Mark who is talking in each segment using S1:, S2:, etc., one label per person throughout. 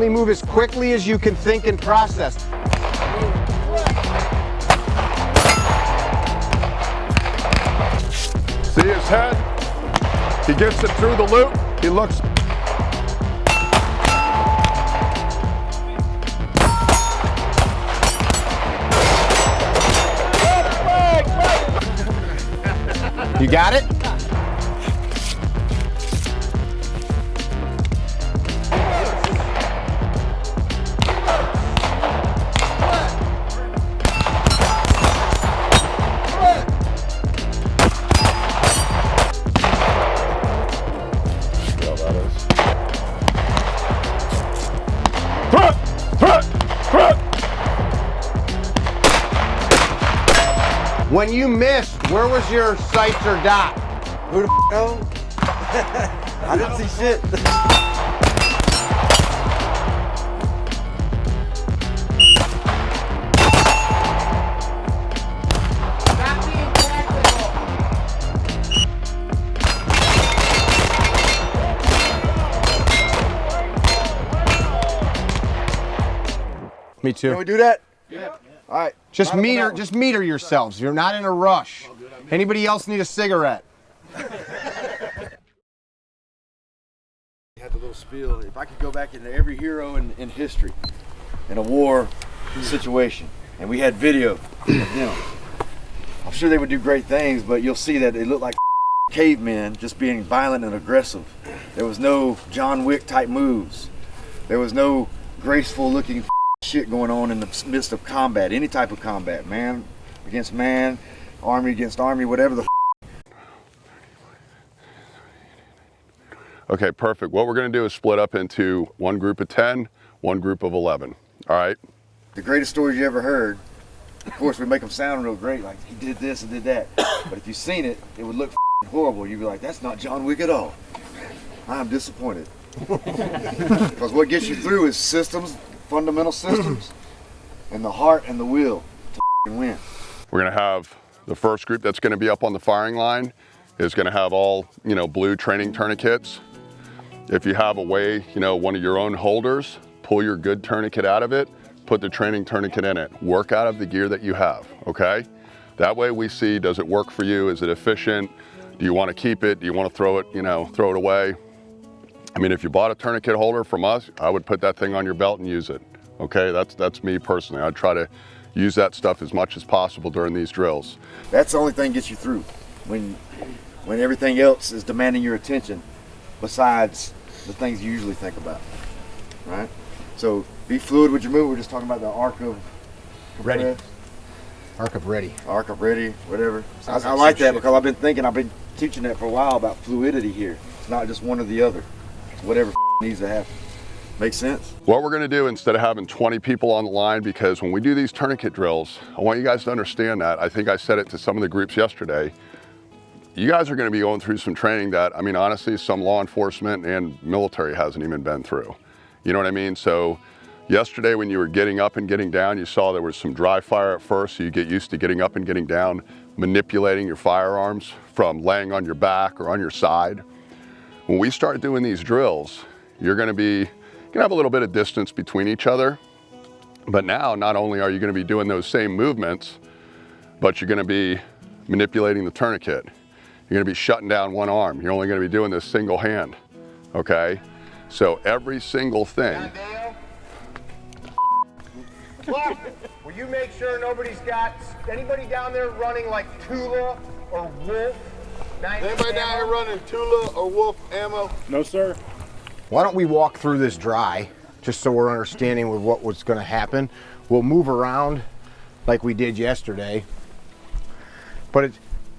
S1: Only move as quickly as you can think and process.
S2: See his head? He gets it through the loop. He looks.
S1: You got it? When you missed, where was your sights or dot?
S3: Who the knows? I didn't see shit.
S1: Me too.
S3: Can we do that? Yeah. All right.
S1: Just meter yourselves. You're not in a rush. Anybody else need a cigarette?
S3: Had the little spiel. If I could go back into every hero in history, in a war situation, and we had video of them, I'm sure they would do great things, but you'll see that they look like cavemen just being violent and aggressive. There was no John Wick type moves. There was no graceful looking shit going on in the midst of combat, any type of combat, man against man, army against army, whatever the
S2: Okay, perfect. What we're gonna do is split up into one group of 10, one group of 11, all right?
S3: The greatest stories you ever heard, of course, we make them sound real great, like he did this and did that, but if you've seen it, it would look horrible. You'd be like, that's not John Wick at all. I'm disappointed. Because what gets you through is systems, fundamental systems, and the heart and the will to win.
S2: We're gonna have the first group that's gonna be up on the firing line is gonna have all, blue training tourniquets. If you have a way, one of your own holders, pull your good tourniquet out of it, put the training tourniquet in it. Work out of the gear that you have, okay? That way we see, does it work for you? Is it efficient? Do you wanna keep it? Do you wanna throw it, throw it away? I mean, if you bought a tourniquet holder from us, I would put that thing on your belt and use it, okay? That's me personally. I'd try to use that stuff as much as possible during these drills.
S3: That's the only thing that gets you through when everything else is demanding your attention besides the things you usually think about, right? So be fluid with your move. We're just talking about the arc of
S1: Ready. Arc of ready.
S3: Arc of ready, whatever.
S1: Sounds
S3: I
S1: like
S3: like
S1: some
S3: that
S1: shit.
S3: because I've been teaching that for a while about fluidity here. It's not just one or the other. It's whatever needs to happen. Make sense?
S2: What we're gonna do, instead of having 20 people on the line, because when we do these tourniquet drills, I want you guys to understand that. I think I said it to some of the groups yesterday. You guys are gonna be going through some training that, honestly, some law enforcement and military hasn't even been through. You know what I mean? So yesterday when you were getting up and getting down, you saw there was some dry fire at first, so you get used to getting up and getting down, manipulating your firearms from laying on your back or on your side. When we start doing these drills, you're gonna have a little bit of distance between each other, but now not only are you gonna be doing those same movements, but you're gonna be manipulating the tourniquet. You're gonna be shutting down one arm. You're only gonna be doing this single hand, okay? So every single thing.
S1: Look, will you make sure nobody's got anybody down there running like Tula or Wolf?
S4: Anybody down here running Tula or Wolf ammo?
S5: No, sir.
S1: Why don't we walk through this dry, just so we're understanding with what was gonna happen. We'll move around like we did yesterday. But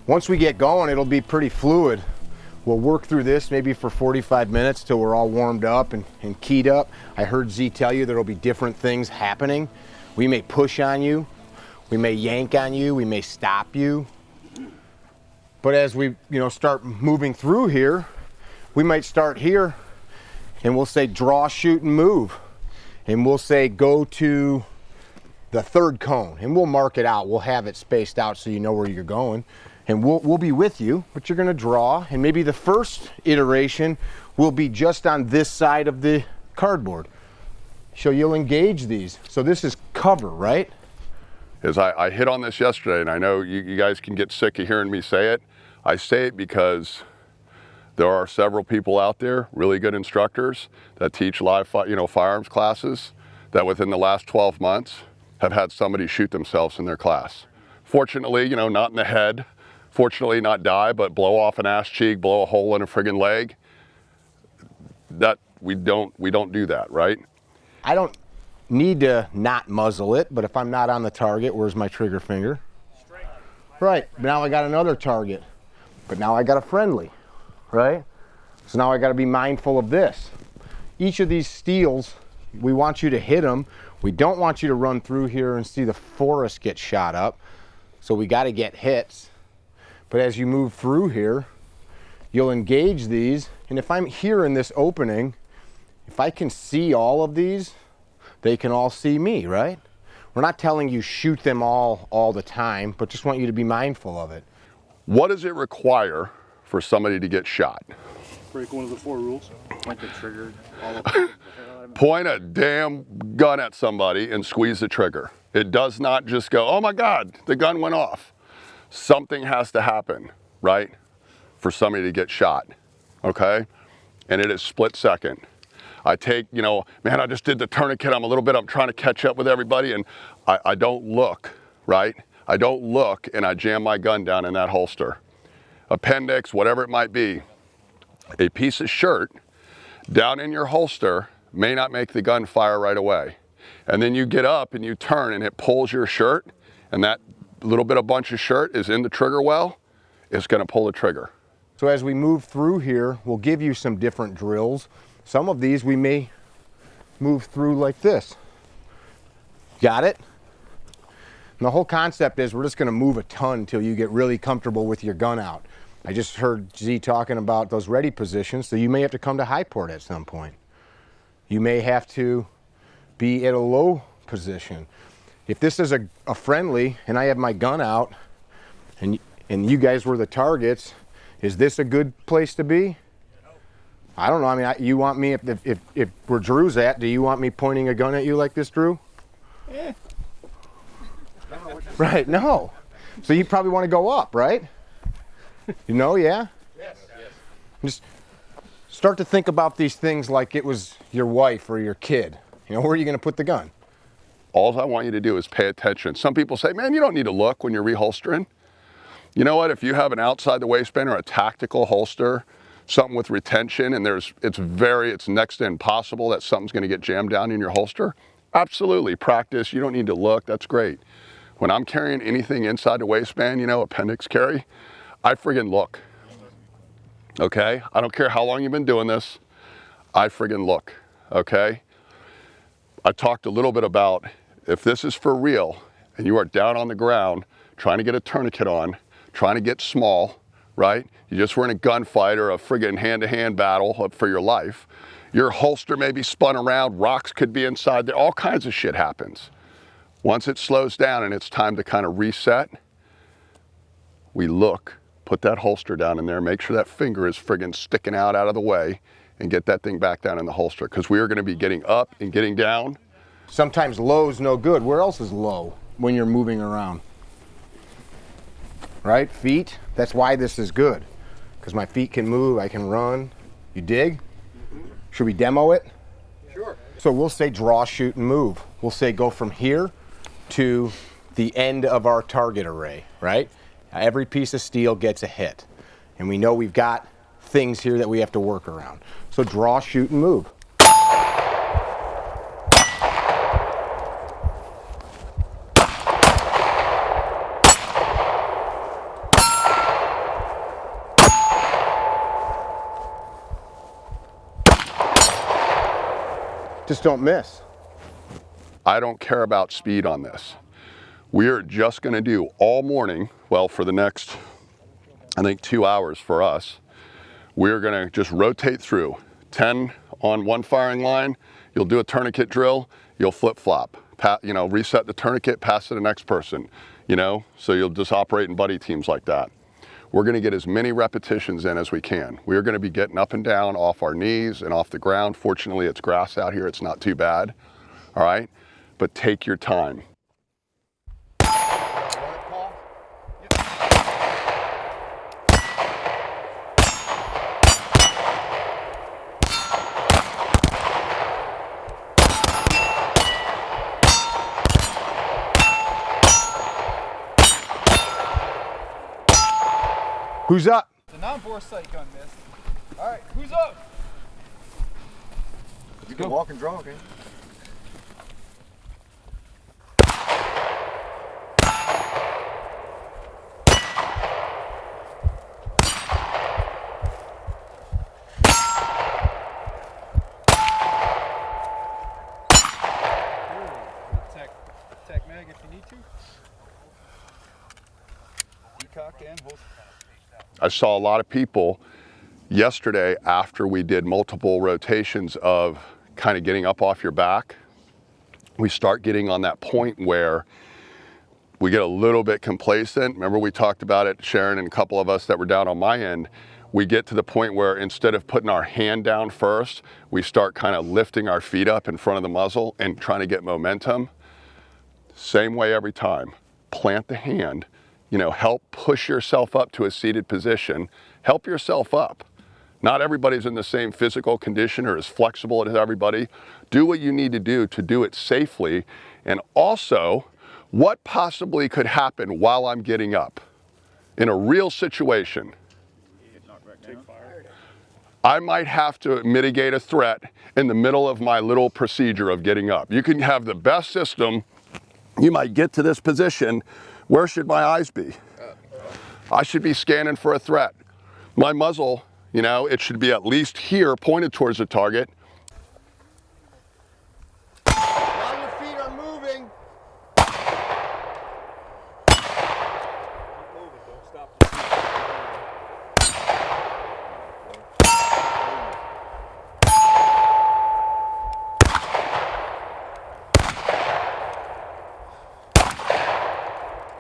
S1: once we get going, it'll be pretty fluid. We'll work through this maybe for 45 minutes till we're all warmed up and keyed up. I heard Z tell you there'll be different things happening. We may push on you, we may yank on you, we may stop you. But as we start moving through here, we might start here and we'll say draw, shoot, and move. And we'll say go to the third cone, and we'll mark it out. We'll have it spaced out so you know where you're going. And we'll be with you, but you're gonna draw, and maybe the first iteration will be just on this side of the cardboard. So you'll engage these. So this is cover, right?
S2: As I hit on this yesterday, and I know you guys can get sick of hearing me say it. I say it because there are several people out there, really good instructors that teach live firearms classes that within the last 12 months have had somebody shoot themselves in their class. Fortunately, not in the head. Fortunately, not die, but blow off an ass cheek, blow a hole in a friggin' leg. That we don't do that, right?
S1: I don't need to not muzzle it, but if I'm not on the target, where's my trigger finger? Right, now I got another target, but now I got a friendly, right? So now I got to be mindful of this. Each of these steels, we want you to hit them. We don't want you to run through here and see the forest get shot up. So we got to get hits. But as you move through here, you'll engage these. And if I'm here in this opening, if I can see all of these, they can all see me, right? We're not telling you shoot them all the time, but just want you to be mindful of it.
S2: What does it require for somebody to get shot?
S5: Break one of the 4 rules.
S3: Point the trigger.
S2: Point a damn gun at somebody and squeeze the trigger. It does not just go, oh my God, the gun went off. Something has to happen, right, for somebody to get shot, okay? And it is split second. I take, man, I just did the tourniquet. I'm trying to catch up with everybody, and I don't look, right? I don't look, and I jam my gun down in that holster. Appendix, whatever it might be. A piece of shirt down in your holster may not make the gun fire right away. And then you get up and you turn and it pulls your shirt, and that little bit of bunch of shirt is in the trigger well, it's gonna pull the trigger.
S1: So as we move through here, we'll give you some different drills. Some of these we may move through like this. Got it? And the whole concept is we're just gonna move a ton until you get really comfortable with your gun out. I just heard Zee talking about those ready positions, so you may have to come to high port at some point. You may have to be at a low position. If this is a friendly and I have my gun out and you guys were the targets, is this a good place to be? I don't know. I mean, you want me, if where Drew's at, do you want me pointing a gun at you like this, Drew?
S3: Yeah.
S1: Right, no. So you probably want to go up, right? Yeah?
S5: Yes.
S1: Just start to think about these things like it was your wife or your kid. Where are you going to put the gun?
S2: All I want you to do is pay attention. Some people say, man, you don't need to look when you're reholstering. You know what? If you have an outside the waistband or a tactical holster, something with retention, and it's next to impossible that something's going to get jammed down in your holster, absolutely, practice. You don't need to look. That's great. When I'm carrying anything inside the waistband, appendix carry, I friggin' look. Okay? I don't care how long you've been doing this. I friggin' look. Okay? I talked a little bit about if this is for real and you are down on the ground trying to get a tourniquet on, trying to get small, right? You just were in a gunfight or a friggin' hand-to-hand battle for your life. Your holster may be spun around, rocks could be inside there, all kinds of shit happens. Once it slows down and it's time to kind of reset, we look, put that holster down in there, make sure that finger is friggin' sticking out of the way, and get that thing back down in the holster, because we are going to be getting up and getting down.
S1: Sometimes low's no good. Where else is low when you're moving around? Right? Feet. That's why this is good, because my feet can move, I can run. You dig? Should we demo it?
S5: Sure.
S1: So we'll say draw, shoot, and move. We'll say go from here to the end of our target array, right? Every piece of steel gets a hit. And we know we've got things here that we have to work around. So draw, shoot, and move. Just don't miss.
S2: I don't care about speed on this. We are just going to do all morning, well, for the next, I think 2 hours for us, we're going to just rotate through 10 on one firing line. You'll do a tourniquet drill, you'll flip-flop, reset the tourniquet, pass to the next person, so you'll just operate in buddy teams like that. We're going to get as many repetitions in as we can. We're going to be getting up and down off our knees and off the ground. Fortunately, it's grass out here, it's not too bad. all right? But take your time.
S1: Who's up?
S6: It's a non-Boresight gun, miss. All right, who's up?
S3: You can walk and draw, okay?
S6: Tech mag if you need to. Decock and hold.
S2: I saw a lot of people yesterday after we did multiple rotations of kind of getting up off your back. We start getting on that point where we get a little bit complacent. Remember we talked about it, Sharon and a couple of us that were down on my end. We get to the point where instead of putting our hand down first, we start kind of lifting our feet up in front of the muzzle and trying to get momentum. Same way every time. Plant the hand, you know, help push yourself up to a seated position. Help yourself up. Not everybody's in the same physical condition or as flexible as everybody. Do what you need to do it safely. And also, what possibly could happen while I'm getting up in a real situation? I might have to mitigate a threat in the middle of my little procedure of getting up. You can have the best system. You might get to this position. Where should my eyes be? I should be scanning for a threat. My muzzle, you know, it should be at least here pointed towards the target.
S1: Now your feet are moving.
S5: Keep moving, don't stop the shoot.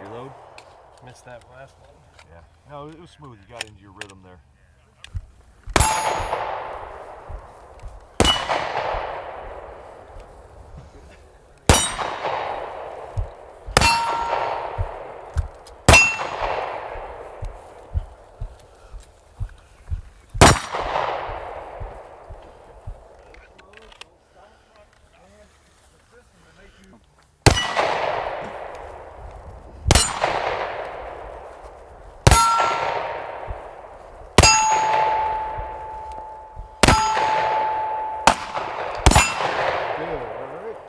S6: Reload. Missed that last one.
S5: Yeah. No, it was smooth. You got into your rhythm there.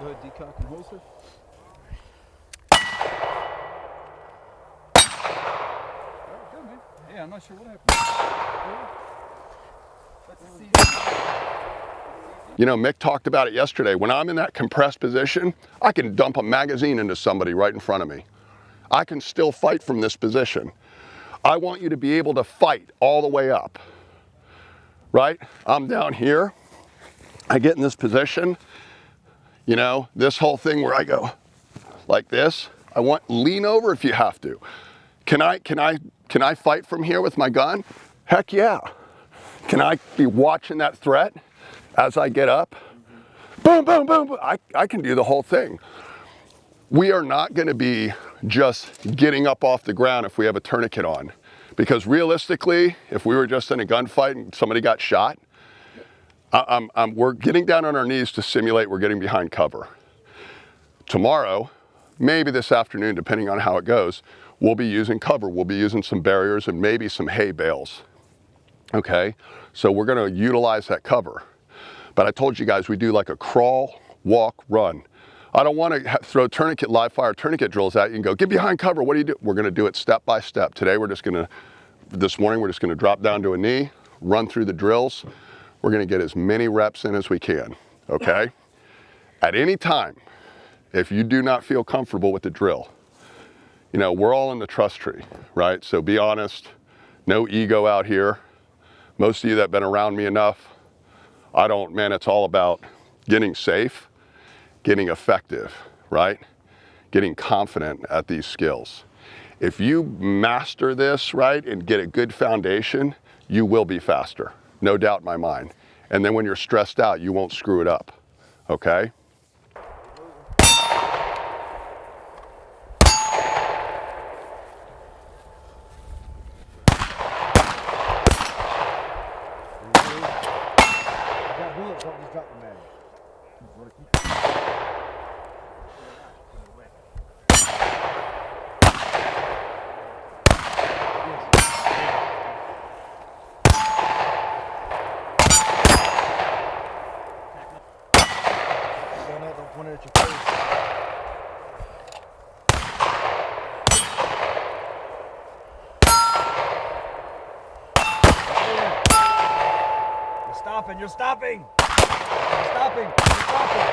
S6: Go ahead, decock and holster. Alright, good, man. Yeah, I'm not sure what happened. Let's see.
S2: You know, Mick talked about it yesterday. When I'm in that compressed position, I can dump a magazine into somebody right in front of me. I can still fight from this position. I want you to be able to fight all the way up, right? I'm down here. I get in this position, you know, this whole thing where I go like this. I want lean over if you have to. Can I fight from here with my gun? Heck yeah. Can I be watching that threat as I get up? Boom, boom, boom, boom. I can do the whole thing. We are not going to be just getting up off the ground if we have a tourniquet on. Because realistically, if we were just in a gunfight and somebody got shot, we're getting down on our knees to simulate we're getting behind cover. Tomorrow, maybe this afternoon, depending on how it goes, we'll be using cover. We'll be using some barriers and maybe some hay bales. Okay, so we're gonna utilize that cover. But I told you guys we do like a crawl, walk, run. I don't want to throw tourniquet, live fire tourniquet drills at you and go, get behind cover, what do you do? We're gonna do it step by step. Today this morning we're just gonna drop down to a knee, run through the drills. We're gonna get as many reps in as we can, okay? At any time, if you do not feel comfortable with the drill, you know, we're all in the trust tree, right? So be honest, no ego out here. Most of you that have been around me enough, it's all about getting safe, getting effective, right? Getting confident at these skills. If you master this, right, and get a good foundation, you will be faster, no doubt in my mind. And then when you're stressed out, you won't screw it up, okay?
S6: You're stopping. You're stopping. You're stopping. You're stopping.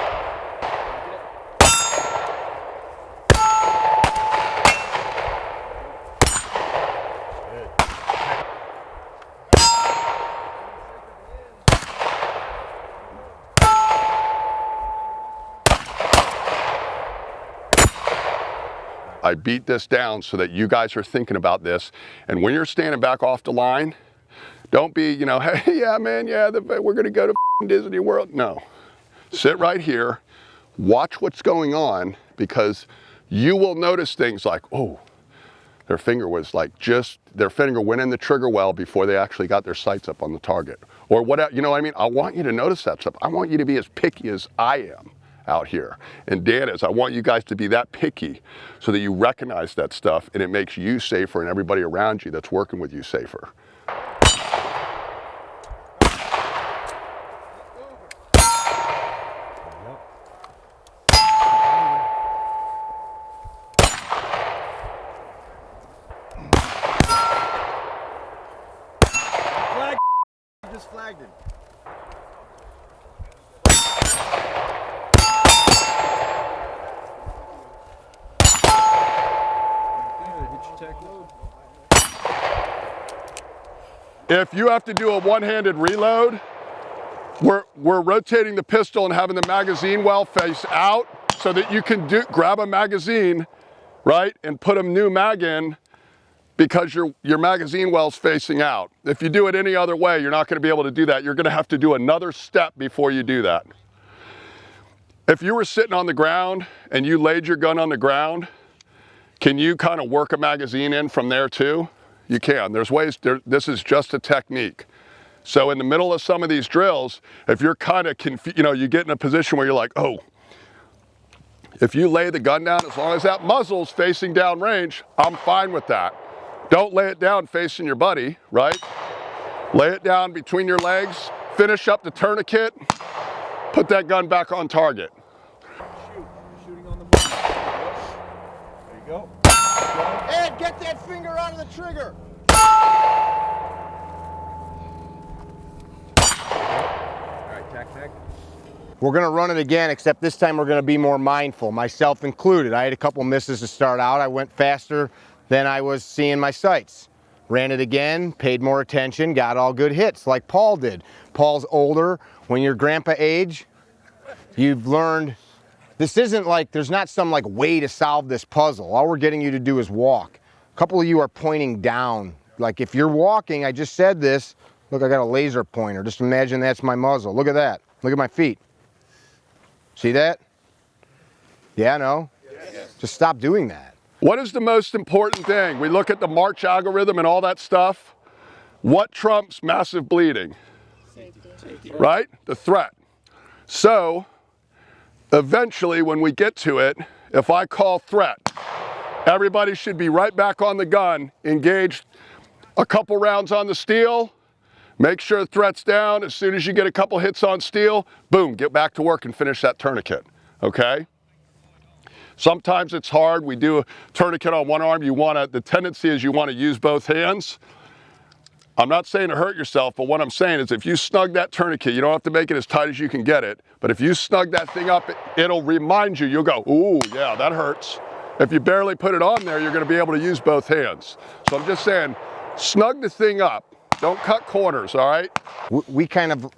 S2: I beat this down so that you guys are thinking about this. And when you're standing back off the line, don't be, you know, hey, yeah, man, yeah, we're going to go to Disney World. No. Sit right here, watch what's going on, because you will notice things like, oh, their finger was like their finger went in the trigger well before they actually got their sights up on the target. Or what, you know what I mean? I want you to notice that stuff. I want you to be as picky as I am out here. And Dan is, I want you guys to be that picky so that you recognize that stuff and it makes you safer and everybody around you that's working with you safer.
S3: Just flagged him.
S2: If you have to do a one-handed reload, we're rotating the pistol and having the magazine well face out so that you can grab a magazine, right, and put a new mag in because your magazine well's facing out. If you do it any other way, you're not going to be able to do that. You're going to have to do another step before you do that. If you were sitting on the ground and you laid your gun on the ground, can you kind of work a magazine in from there too? You can. There's ways. This is just a technique. So in the middle of some of these drills, if you're kind of confused, you know, you get in a position where you're like, oh, if you lay the gun down, as long as that muzzle's facing down range, I'm fine with that. Don't lay it down facing your buddy, right? Lay it down between your legs, finish up the tourniquet, put that gun back on target.
S6: Shoot. Shooting on the move. There you go.
S1: Ed, get that finger out of the trigger.
S6: All right, tac.
S1: We're gonna run it again, except this time we're gonna be more mindful, myself included. I had a couple misses to start out. I went faster than I was seeing my sights. Ran it again, paid more attention, got all good hits like Paul did. Paul's older. When you're grandpa age, you've learned this isn't like, there's not some like way to solve this puzzle. All we're getting you to do is walk. A couple of you are pointing down. Like if you're walking, I just said this, look, I got a laser pointer. Just imagine that's my muzzle. Look at that. Look at my feet. See that? Yeah, no? Yes. Just stop doing that.
S2: What is the most important thing? We look at the March algorithm and all that stuff. What trumps massive bleeding? Safety. Right? The threat. So, eventually when we get to it, if I call threat, everybody should be right back on the gun, engaged a couple rounds on the steel, make sure the threat's down. As soon as you get a couple hits on steel, boom, get back to work and finish that tourniquet, okay? Sometimes it's hard. We do a tourniquet on one arm. The tendency is you want to use both hands. I'm not saying to hurt yourself, but what I'm saying is if you snug that tourniquet, you don't have to make it as tight as you can get it, but if you snug that thing up, it'll remind you, you'll go, ooh, yeah, that hurts. If you barely put it on there, you're going to be able to use both hands. So I'm just saying, snug the thing up. Don't cut corners, all right?
S1: We kind of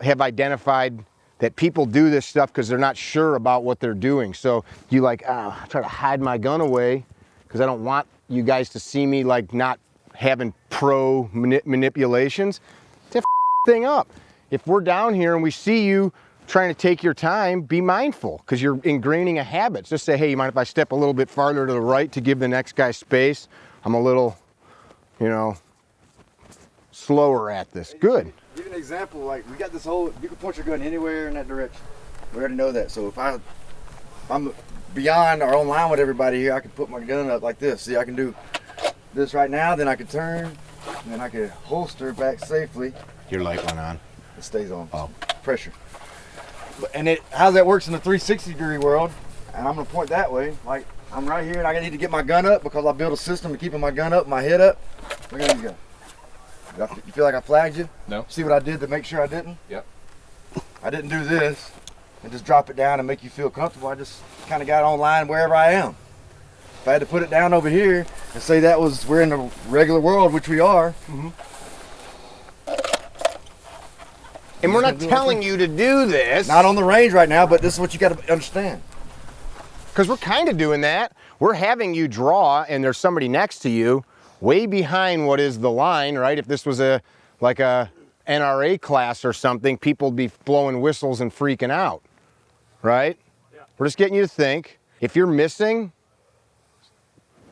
S1: have identified that people do this stuff because they're not sure about what they're doing. So you like, try to hide my gun away because I don't want you guys to see me like not having pro manipulations. That thing up. If we're down here and we see you trying to take your time, be mindful because you're ingraining a habit. Just say, hey, you mind if I step a little bit farther to the right to give the next guy space? I'm a little, you know, slower at this. Good.
S3: Give you an example, like we got this whole, you can point your gun anywhere in that direction. We already know that. So if I'm beyond or on line with everybody here, I can put my gun up like this. See, I can do this right now, then I can turn, and then I can holster back safely.
S1: Your light went on.
S3: It stays on.
S1: Oh.
S3: Pressure. And how that works in the 360 degree world, and I'm gonna point that way. Like I'm right here, and I need to get my gun up because I built a system to keeping my gun up, my head up. Look at these guys. You feel like I flagged you?
S7: No.
S3: See what I did to make sure I didn't?
S7: Yep.
S3: I didn't do this and just drop it down and make you feel comfortable. I just kind of got online wherever I am. If I had to put it down over here and say that was, we're in the regular world, which we are.
S1: And we're not telling you to do this.
S3: Not on the range right now, but this is what you got to understand.
S1: Because we're kind of doing that. We're having you draw and there's somebody next to you way behind what is the line, right? If this was like a NRA class or something, people would be blowing whistles and freaking out, right? Yeah. We're just getting you to think. If you're missing,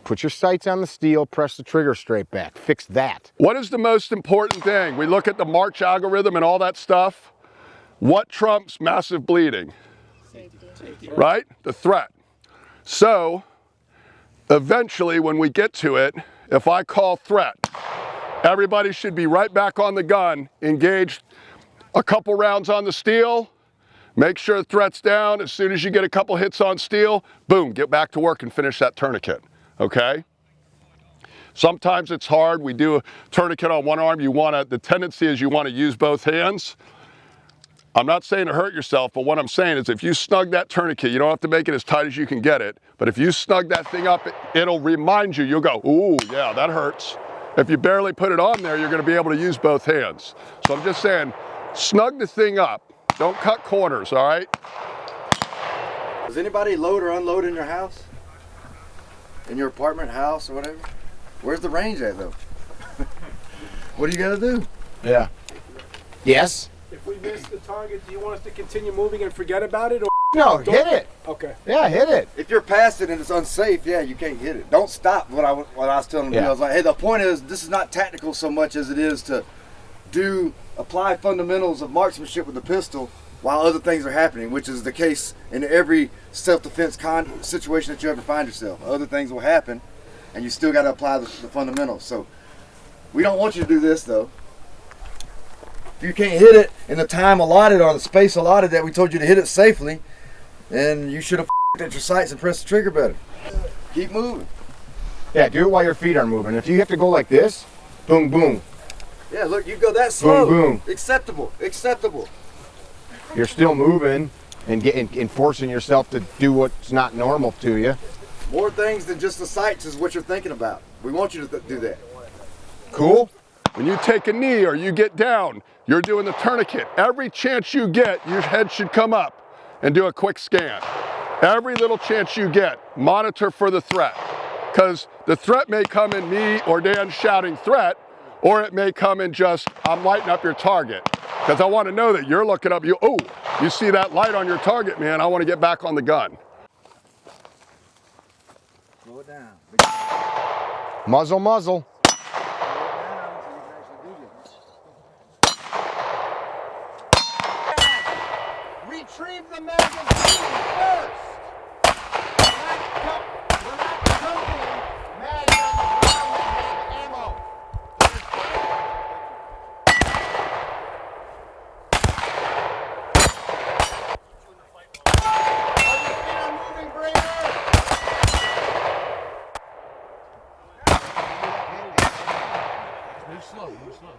S1: put your sights on the steel, press the trigger straight back, fix that.
S2: What is the most important thing? We look at the March algorithm and all that stuff. What trumps massive bleeding? Safety. Right? The threat. So, eventually when we get to it, if I call threat, everybody should be right back on the gun, engaged a couple rounds on the steel, make sure the threat's down. As soon as you get a couple hits on steel, boom, get back to work and finish that tourniquet, okay? Sometimes it's hard. We do a tourniquet on one arm. The tendency is you want to use both hands. I'm not saying to hurt yourself, but what I'm saying is if you snug that tourniquet, you don't have to make it as tight as you can get it, but if you snug that thing up, it'll remind you, you'll go, ooh, yeah, that hurts. If you barely put it on there, you're gonna be able to use both hands. So I'm just saying, snug the thing up. Don't cut corners, all right?
S3: Does anybody load or unload in your house? In your apartment, house, or whatever? Where's the range at, though? What do you gotta do?
S1: Yeah. Yes?
S8: If we miss the target, do you want us to continue moving and forget about it? Or
S1: No, hit it.
S8: Okay.
S1: Yeah, hit it.
S3: If you're past it and it's unsafe, yeah, you can't hit it. Don't stop. What I was telling them to do. I was like, hey, the point is, this is not tactical so much as it is to apply fundamentals of marksmanship with the pistol while other things are happening, which is the case in every self-defense situation that you ever find yourself. Other things will happen, and you still got to apply the fundamentals. So we don't want you to do this, though. If you can't hit it in the time allotted or the space allotted that we told you to hit it safely, then you should have at your sights and pressed the trigger better. Keep moving.
S1: Yeah, do it while your feet are moving. If you have to go like this, boom, boom.
S3: Yeah, look, you go that slow.
S1: Boom, boom.
S3: Acceptable, acceptable.
S1: You're still moving and forcing yourself to do what's not normal to you.
S3: More things than just the sights is what you're thinking about. We want you to do that.
S1: Cool?
S2: When you take a knee or you get down, you're doing the tourniquet. Every chance you get, your head should come up and do a quick scan. Every little chance you get, monitor for the threat. Because the threat may come in me or Dan shouting threat, or it may come in just, I'm lighting up your target. Because I want to know that you're looking up, you see that light on your target, man, I want to get back on the gun.
S3: Slow it down.
S1: Muzzle, muzzle. Retrieve the magazine first. We're not dumping mag on the ground that have ammo. Moving, Brainer.
S5: Move slow, move slow.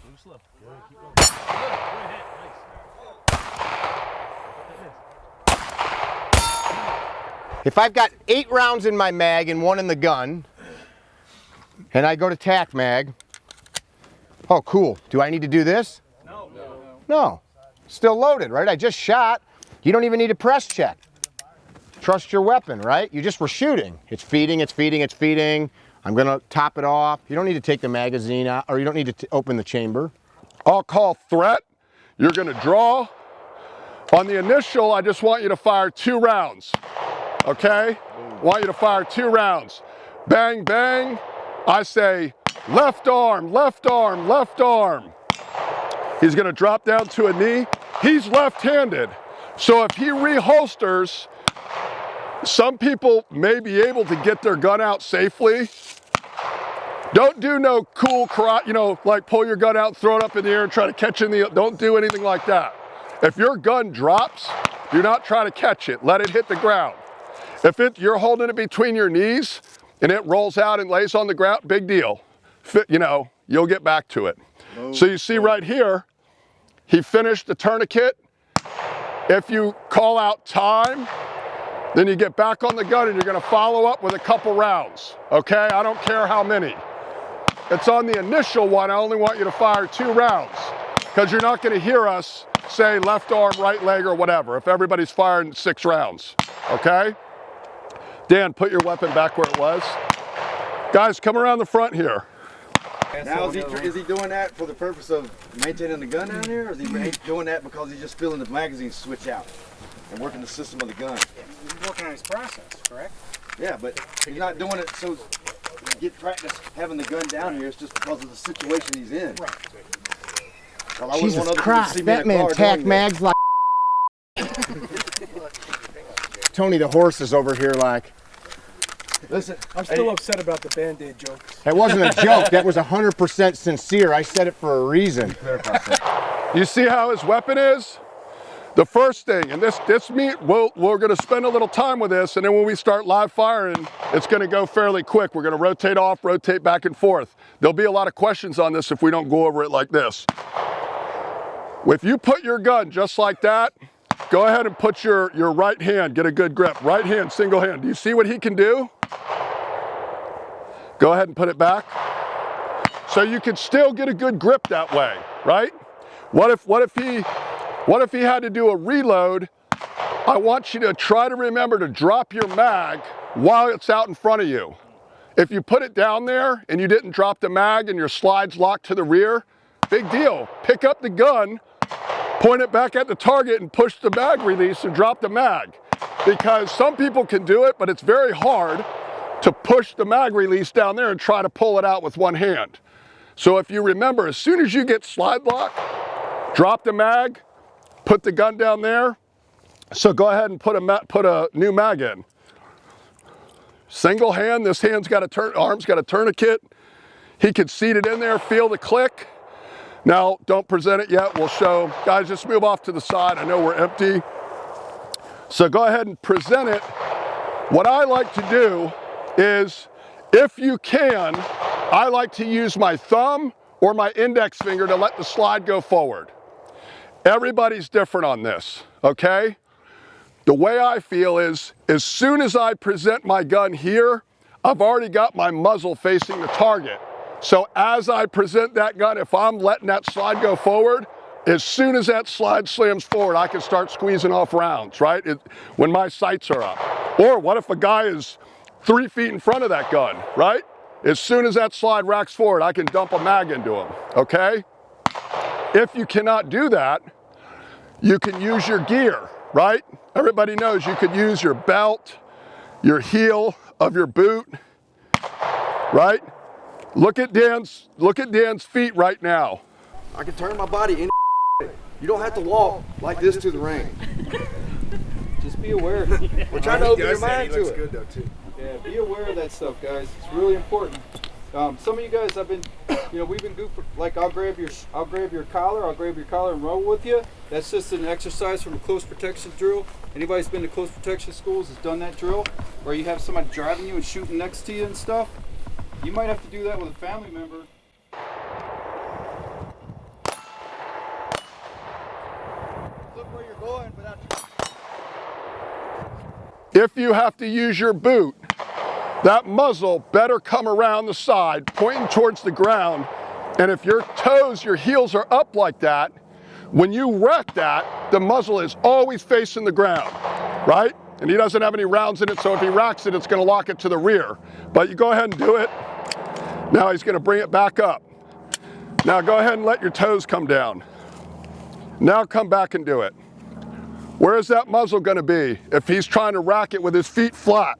S5: Move slow. Good, keep going. Good hit, nice.
S1: If I've got 8 rounds in my mag and 1 in the gun, and I go to tac mag, oh cool, do I need to do this?
S8: No.
S1: No, still loaded, right? I just shot. You don't even need a press check. Trust your weapon, right? You just were shooting. It's feeding, it's feeding, it's feeding. I'm gonna top it off. You don't need to take the magazine out, or you don't need to open the chamber.
S2: I'll call threat. You're gonna draw. On the initial, I just want you to fire 2 rounds, okay? I want you to fire 2 rounds. Bang, bang. I say, left arm, left arm, left arm. He's gonna drop down to a knee. He's left-handed. So if he reholsters, some people may be able to get their gun out safely. Don't do no cool karate, like pull your gun out, throw it up in the air and try to catch in the, don't do anything like that. If your gun drops, Do not try to catch it. Let it hit the ground. If you're holding it between your knees and it rolls out and lays on the ground, big deal. You know, you'll get back to it. So you see right here, he finished the tourniquet. If you call out time, then you get back on the gun and you're gonna follow up with a couple rounds, okay? I don't care how many. It's on the initial one, I only want you to fire 2 rounds because you're not gonna hear us say left arm, right leg, or whatever if everybody's firing 6 rounds, okay? Dan, put your weapon back where it was. Guys, come around the front here.
S3: Now, is he doing that for the purpose of maintaining the gun down here, or is he doing that because he's just feeling the magazine switch out and working the system of the gun?
S8: He's working on his process, correct?
S3: Yeah, but he's not doing it so you get practice having the gun down here. It's just because of the situation he's in.
S8: Right.
S3: Well, I wouldn't
S1: Jesus
S3: want other people to
S1: Christ,
S3: see me in
S1: that
S3: a
S1: man
S3: car
S1: tack
S3: doing
S1: mags like. Tony the horse is over here like.
S3: Listen,
S8: I'm still upset about the Band-Aid jokes.
S1: That wasn't a joke. That was 100% sincere. I said it for a reason.
S2: You see how his weapon is? The first thing, and this meet, we're gonna spend a little time with this, and then when we start live firing, it's gonna go fairly quick. We're gonna rotate off, rotate back and forth. There'll be a lot of questions on this if we don't go over it like this. If you put your gun just like that, go ahead and put your right hand, get a good grip. Right hand, single hand. Do you see what he can do? Go ahead and put it back. So you can still get a good grip that way, right? What if he had to do a reload? I want you to try to remember to drop your mag while it's out in front of you. If you put it down there and you didn't drop the mag and your slide's locked to the rear, big deal. Pick up the gun, point it back at the target and push the mag release and drop the mag. Because some people can do it, but it's very hard to push the mag release down there and try to pull it out with one hand. So if you remember, as soon as you get slide lock, drop the mag, put the gun down there. So go ahead and put a new mag in. Single hand, this hand's got a arm's got a tourniquet. He could seat it in there, feel the click. Now, don't present it yet, we'll show. Guys, just move off to the side, I know we're empty. So go ahead and present it. What I like to do is, if you can, I like to use my thumb or my index finger to let the slide go forward. Everybody's different on this, okay? The way I feel is, as soon as I present my gun here, I've already got my muzzle facing the target. So as I present that gun, if I'm letting that slide go forward, as soon as that slide slams forward, I can start squeezing off rounds, right? When my sights are up. Or what if a guy is 3 feet in front of that gun, right? As soon as that slide racks forward, I can dump a mag into him, okay? If you cannot do that, you can use your gear, right? Everybody knows you could use your belt, your heel of your boot, right? Look at Dan's feet right now.
S3: I can turn my body any way. You don't have to walk like this to the ring.
S7: Just be aware.
S3: We're trying to open your mind to it.
S4: Good though too.
S7: Yeah, be aware of that stuff, guys. It's really important. Some of you guys have been, we've been goofing. Like I'll grab your collar and roll with you. That's just an exercise from a close protection drill. Anybody's been to close protection schools has done that drill, where you have somebody driving you and shooting next to you and stuff. You might have to do that with a family member.
S3: Look where you're going without
S2: If you have to use your boot, that muzzle better come around the side, pointing towards the ground. And if your toes, your heels are up like that, when you rack that, the muzzle is always facing the ground, right? And he doesn't have any rounds in it, so if he racks it, it's gonna lock it to the rear. But you go ahead and do it. Now he's gonna bring it back up. Now go ahead and let your toes come down. Now come back and do it. Where is that muzzle gonna be if he's trying to rack it with his feet flat?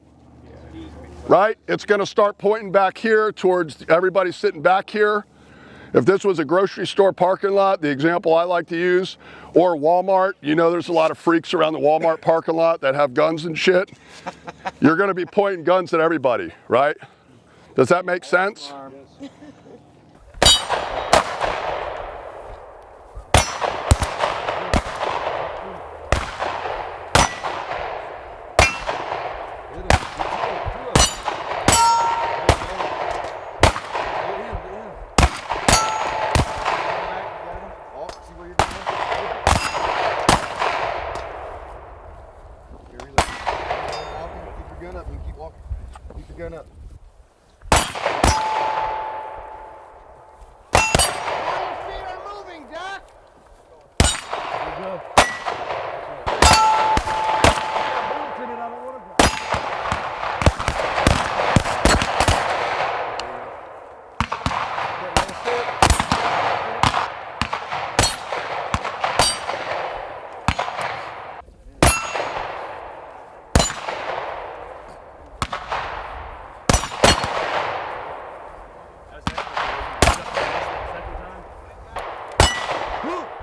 S2: Right? It's gonna start pointing back here towards everybody sitting back here. If this was a grocery store parking lot, the example I like to use, or Walmart, there's a lot of freaks around the Walmart parking lot that have guns and shit. You're gonna be pointing guns at everybody, right? Does that make sense?
S3: your gun up and keep walking. Keep your gun up.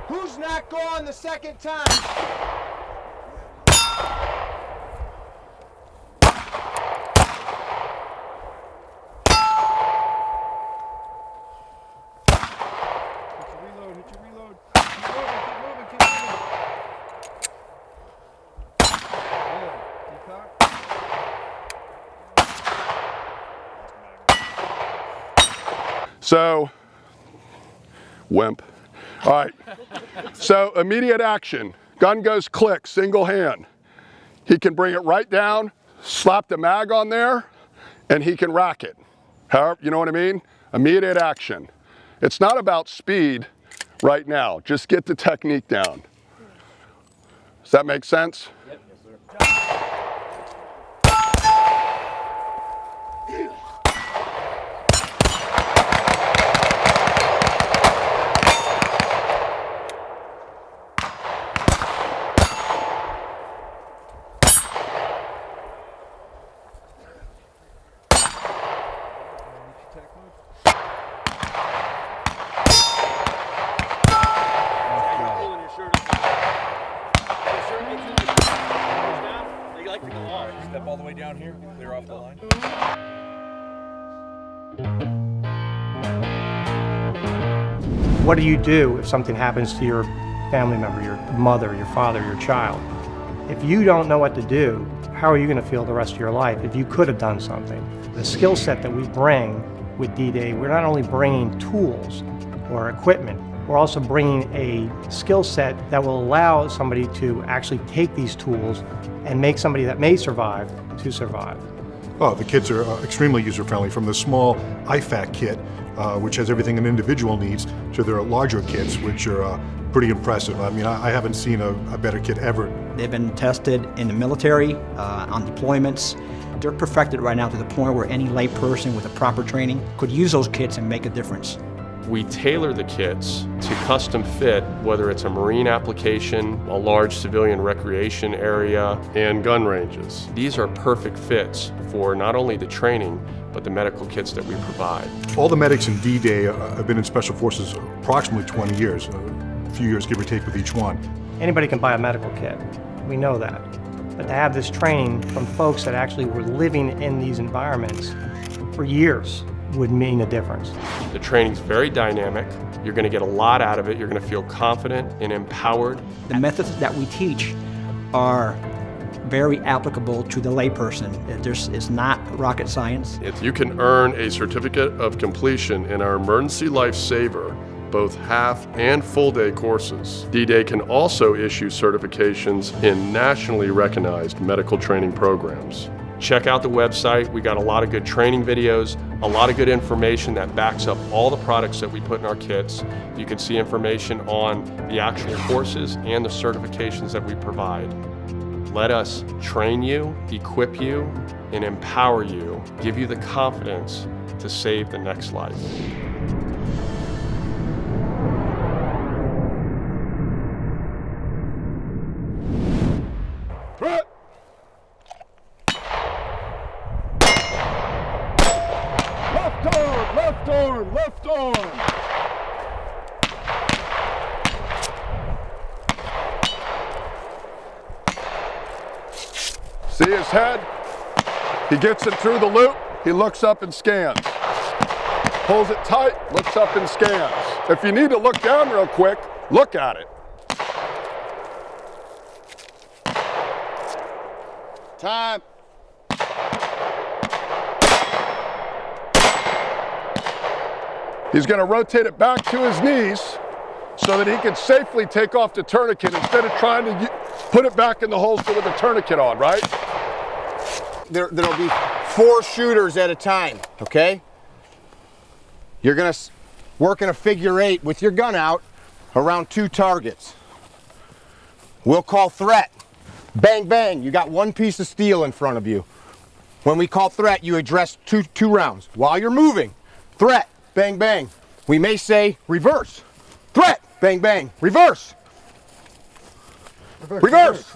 S1: Who's not gone the second time?
S2: So, wimp. All right, so immediate action. Gun goes click, single hand. He can bring it right down, slap the mag on there, and he can rack it. However, you know what I mean? Immediate action. It's not about speed right now. Just get the technique down. Does that make sense?
S5: Yep. Yes, sir.
S6: Step all the way down here, clear off the line.
S9: What do you do if something happens to your family member, your mother, your father, your child? If you don't know what to do, how are you going to feel the rest of your life if you could have done something? The skill set that we bring with D-Dey, we're not only bringing tools or equipment, we're also bringing a skill set that will allow somebody to actually take these tools and make somebody that may survive to survive.
S10: Oh, the kits are extremely user-friendly, from the small IFAC kit, which has everything an individual needs, to their larger kits, which are pretty impressive. I mean, I haven't seen a better kit ever.
S11: They've been tested in the military, on deployments. They're perfected right now to the point where any lay person with a proper training could use those kits and make a difference.
S12: We tailor the kits to custom fit, whether it's a marine application, a large civilian recreation area, and gun ranges. These are perfect fits for not only the training, but the medical kits that we provide.
S10: All the medics in D-Day have been in Special Forces approximately 20 years, a few years give or take with each one.
S9: Anybody can buy a medical kit, we know that. But to have this training from folks that actually were living in these environments for years would mean a difference.
S12: The training's very dynamic. You're going to get a lot out of it. You're going to feel confident and empowered.
S11: The methods that we teach are very applicable to the layperson. It's not rocket science.
S2: You can earn a certificate of completion in our Emergency Life Saver, both half and full day courses. D-Dey can also issue certifications in nationally recognized medical training programs. Check out the website. We got a lot of good training videos, a lot of good information that backs up all the products that we put in our kits. You can see information on the actual courses and the certifications that we provide. Let us train you, equip you, and empower you, give you the confidence to save the next life.
S4: Left arm.
S2: See his head? He gets it through the loop, he looks up and scans. Pulls it tight, looks up and scans. If you need to look down real quick, look at it.
S4: Time.
S2: He's going to rotate it back to his knees so that he can safely take off the tourniquet instead of trying to put it back in the holster with the tourniquet on, right?
S1: There'll be 4 shooters at a time, okay? You're gonna work in a figure 8 with your gun out around 2 targets. We'll call threat. Bang, bang, you got 1 piece of steel in front of you. When we call threat, you address two rounds. While you're moving, threat, bang, bang. We may say reverse. Threat, bang, bang, reverse. Reverse.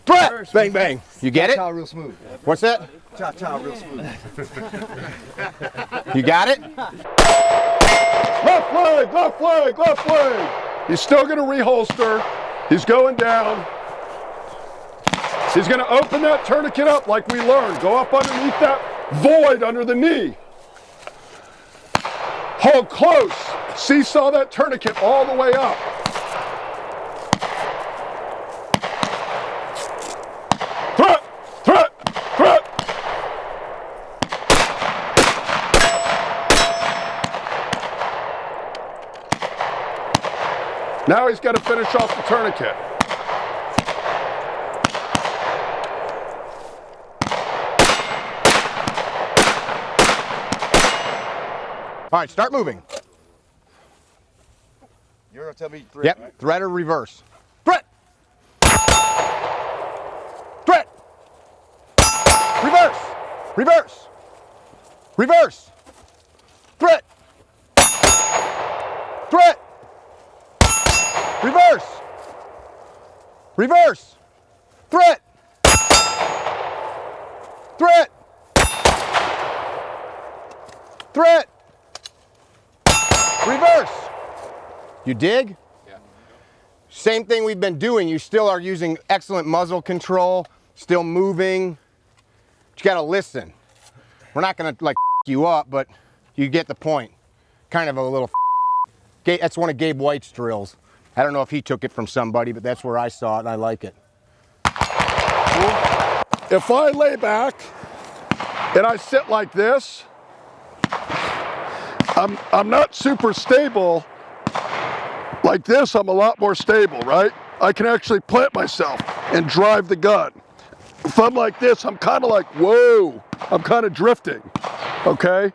S1: Threat, bang, bang. You get it?
S3: Cha-cha real smooth.
S1: What's that?
S3: Cha-cha real smooth.
S1: You got it?
S2: Left leg, left leg, left leg. He's still gonna reholster. He's going down. He's gonna open that tourniquet up like we learned. Go up underneath that void under the knee. Hold close. Seesaw that tourniquet all the way up. Threat, threat, threat. Now he's got to finish off the tourniquet.
S1: All right, start moving.
S3: You're gonna tell me threat,
S1: Yep,
S3: right?
S1: threat or reverse. Threat! Threat! Reverse! Reverse! Reverse! Threat! Threat! Reverse! Reverse! Threat! Threat! Threat! Reverse! You dig? Yeah. Same thing we've been doing. You still are using excellent muzzle control, still moving. But you gotta listen. We're not gonna like you up, but you get the point. Kind of a little that's one of Gabe White's drills. I don't know if he took it from somebody, but that's where I saw it and I like it.
S2: If I lay back and I sit like this, I'm not super stable. Like this, I'm a lot more stable, right? I can actually plant myself and drive the gun. If I'm like this, I'm kind of like, whoa, I'm kind of drifting, okay?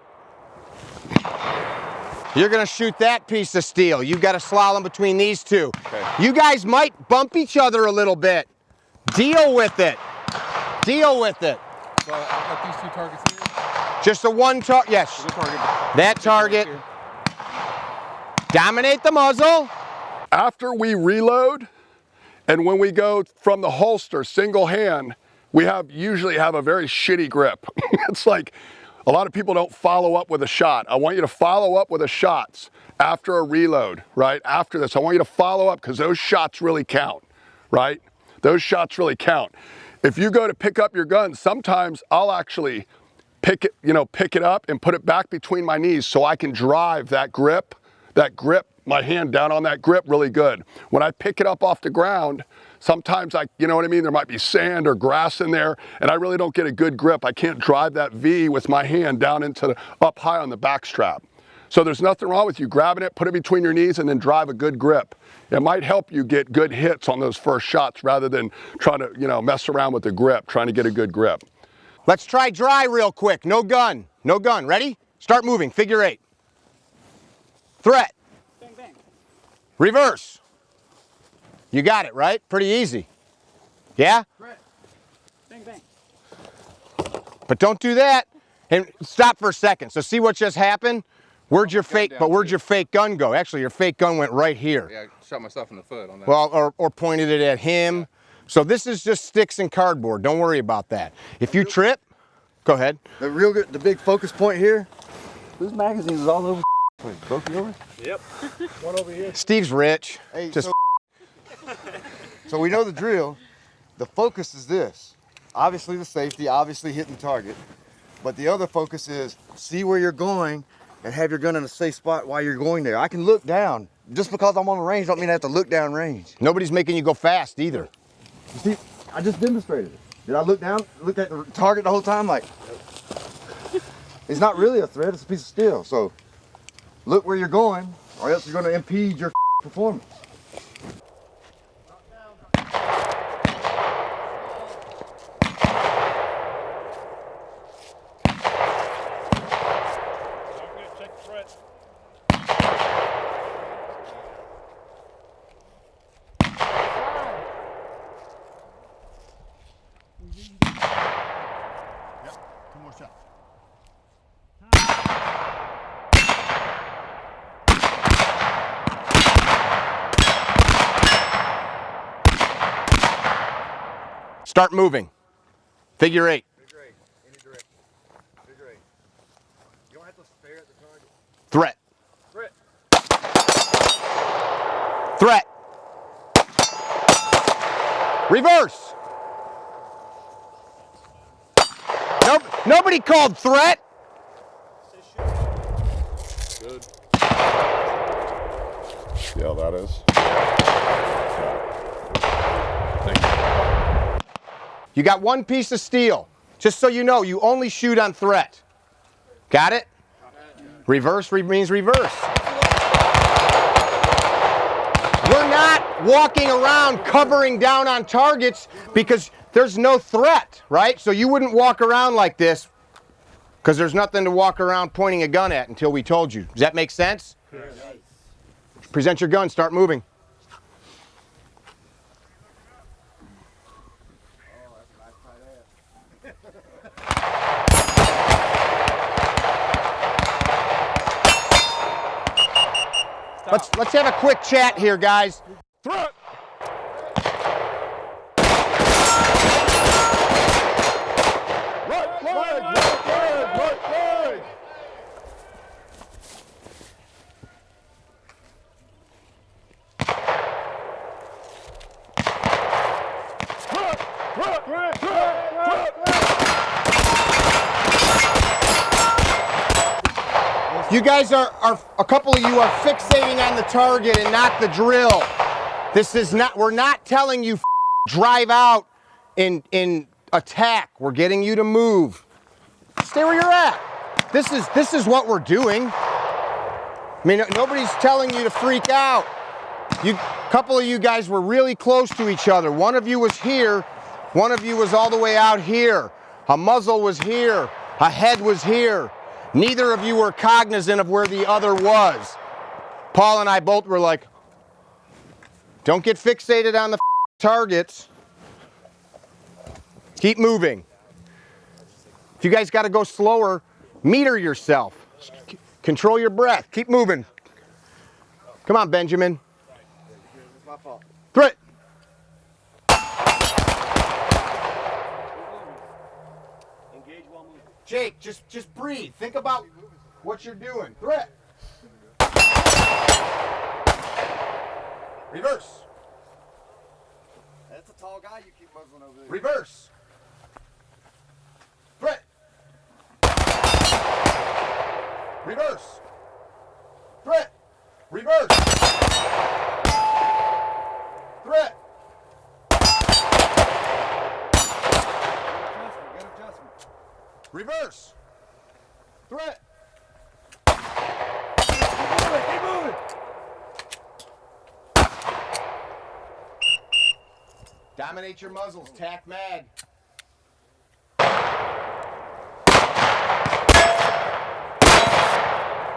S1: You're gonna shoot that piece of steel. You gotta slalom between these two. Okay. You guys might bump each other a little bit. Deal with it. Deal with it.
S13: So I've got these 2 targets here?
S1: Just the one target, yes.
S13: So target.
S1: That target. Dominate the muzzle.
S2: After we reload, and when we go from the holster single hand, we usually have a very shitty grip. It's like a lot of people don't follow up with a shot. I want you to follow up with the shots after a reload, right? After this, I want you to follow up because those shots really count, right? Those shots really count. If you go to pick up your gun, sometimes I'll actually pick it up and put it back between my knees so I can drive that grip, my hand down on that grip really good. When I pick it up off the ground, sometimes you know what I mean? There might be sand or grass in there and I really don't get a good grip. I can't drive that V with my hand down up high on the back strap. So there's nothing wrong with you grabbing it, put it between your knees and then drive a good grip. It might help you get good hits on those first shots rather than trying to, mess around with the grip, trying to get a good grip.
S1: Let's try dry real quick. No gun. No gun. Ready? Start moving. Figure 8. Threat.
S14: Bang, bang.
S1: Reverse. You got it, right? Pretty easy. Yeah?
S14: Threat. Bang, bang.
S1: But don't do that. And stop for a second. So see what just happened? Where'd your fake gun go? Actually, your fake gun went right here.
S13: Yeah, I shot myself in the foot on that.
S1: Well, or pointed it at him. So this is just sticks and cardboard. Don't worry about that. If you trip, go ahead.
S3: The big focus point here. Those magazines is all over. Both of yours?
S8: Yep. One over here.
S1: Steve's rich.
S3: Hey, so we know the drill. The focus is this. Obviously the safety, obviously hitting the target. But the other focus is see where you're going and have your gun in a safe spot while you're going there. I can look down. Just because I'm on the range don't mean I have to look down range.
S1: Nobody's making you go fast either.
S3: You see, I just demonstrated it. Did I look down, look at the target the whole time? Like, it's not really a threat, it's a piece of steel. So look where you're going or else you're going to impede your performance.
S10: tough.
S1: Start moving. Figure 8.
S3: Figure 8. Any direction. Figure 8. You don't have to stare at the target.
S1: Threat.
S3: Threat.
S1: Threat. Reverse. Nope. Nobody called threat.
S2: Good. See how that is? Thank you.
S1: You got one piece of steel. Just so you know, you only shoot on threat. Got it? Reverse means reverse. We're not walking around covering down on targets because there's no threat, right? So you wouldn't walk around like this because there's nothing to walk around pointing a gun at until we told you. Does that make sense? Yes. Present your gun, start moving. Let's have a quick chat here, guys.
S4: Threat. Right leg, right leg, right leg.
S1: You guys are a couple of you are fixating on the target and not the drill. This is not, we're not telling you drive out in attack. We're getting you to move. Stay where you're at. This is what we're doing. I mean, nobody's telling you to freak out. A couple of you guys were really close to each other. One of you was here, one of you was all the way out here. A muzzle was here, a head was here. Neither of you were cognizant of where the other was. Paul and I both were like, don't get fixated on the targets. Keep moving. If you guys got to go slower, meter yourself. Control your breath. Keep moving. Come on, Benjamin.
S3: It's my fault.
S1: Threat.
S3: Engage while moving.
S1: Jake, just breathe. Think about what you're doing. Threat. Reverse.
S3: That's a tall guy you keep muzzling over there.
S1: Reverse. Threat. Reverse. Threat. Reverse. Threat.
S3: Good adjustment.
S1: Reverse. Threat.
S3: Keep moving.
S1: Dominate your muzzles. Tack mag.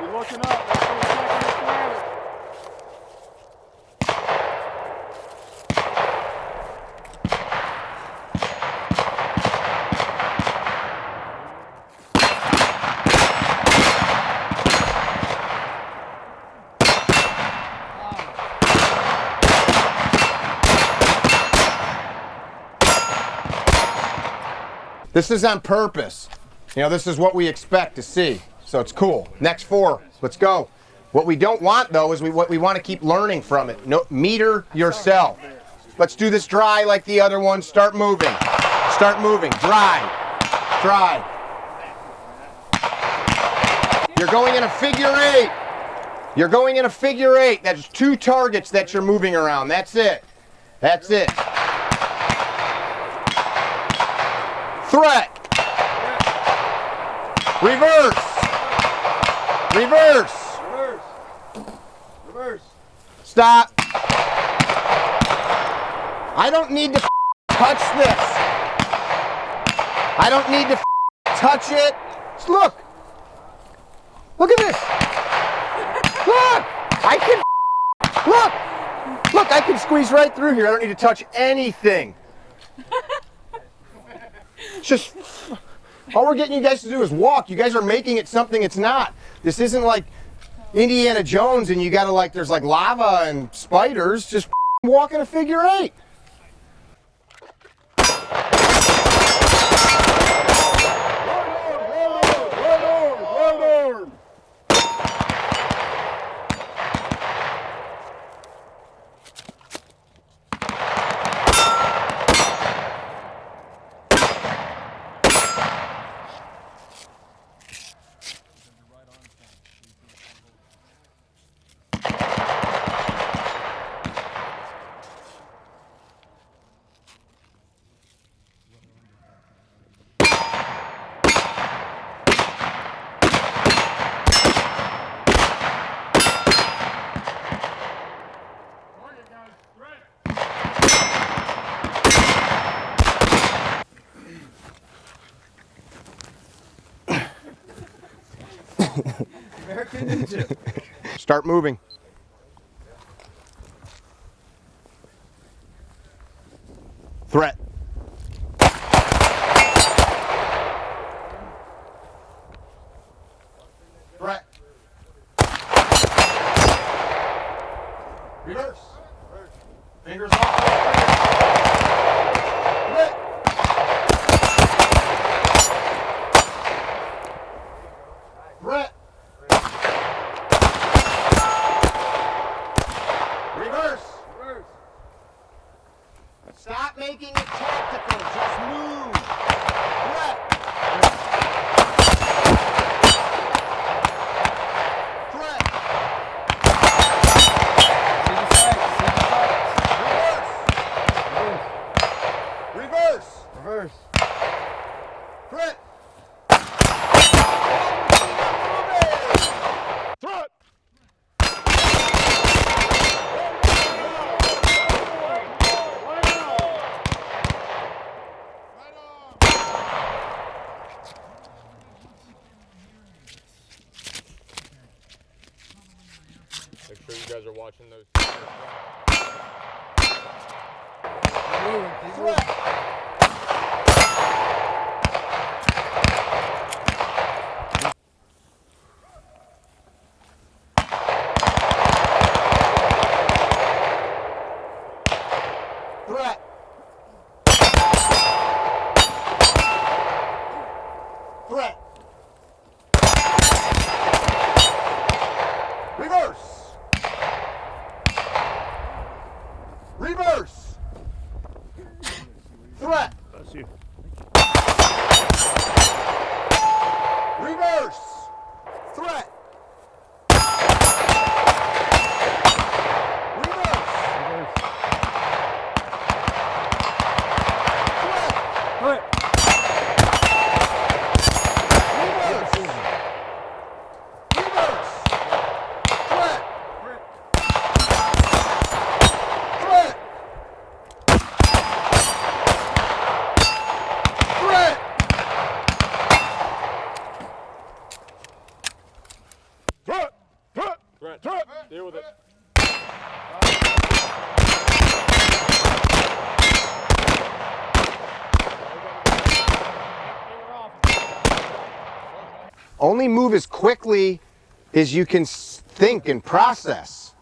S4: You're looking up. That's what we're checking this planet.
S1: This is on purpose. You know, this is what we expect to see. So it's cool. Next 4. Let's go. What we don't want, though, is we want to keep learning from it. No, meter yourself. Let's do this dry like the other one. Start moving. Start moving. Dry. Dry. You're going in a figure 8. You're going in a figure 8. That's 2 targets that you're moving around. That's it. That's it. Threat. Reverse. Reverse.
S3: Reverse. Reverse.
S1: Stop. I don't need to touch this. I don't need to touch it. Just look. Look at this. Look. I can. Look. Look, I can squeeze right through here. I don't need to touch anything. Just All we're getting you guys to do is walk. You guys are making it something it's not. This isn't like Indiana Jones and you gotta like, there's like lava and spiders. Just walk in a figure eight.
S3: American Ninja.
S1: Start moving. Threat. Threat. Reverse. Fingers off. Threat. Threat. Reverse. Stop making it tactical. Just move. Threat. Threat. Reverse. Reverse. Threat. Threat.
S15: Make sure you guys are watching those.
S1: Threat. Threat. Reverse. Reverse. Threat.
S5: Bless you.
S1: Reverse. Threat.
S15: Deal with it.
S1: Only move as quickly as you can think and process.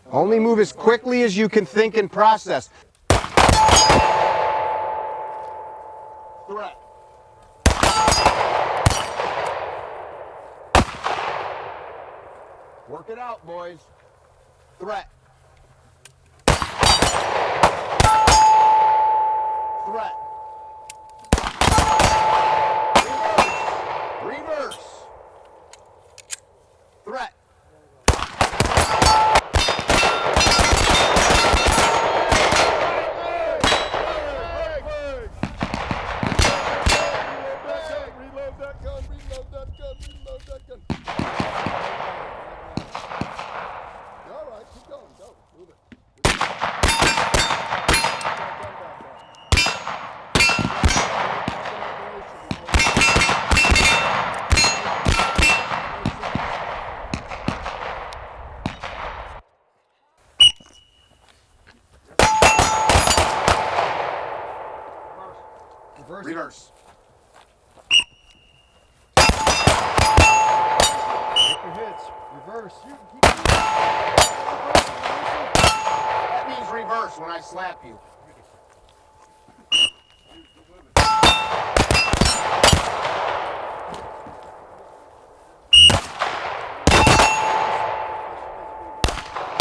S1: Only move as quickly as you can think and process. Threat. Work it out, boys. Threat. Threat. Reverse. Threat.
S4: Reload that gun, reload that gun, reload that gun. All right, keep going, go, move it.
S1: Reverse.
S3: Reverse.
S1: That means reverse when I slap you.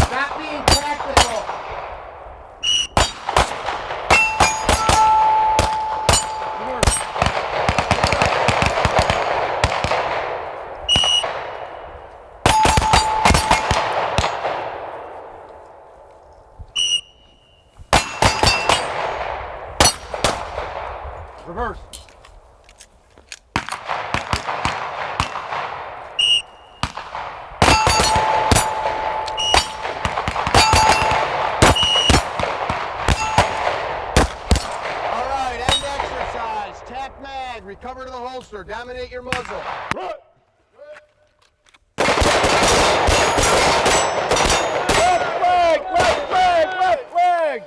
S1: Stop being tactical. Reverse. All right, end exercise. Tap mag, recover to the holster, dominate your muzzle. Left flag.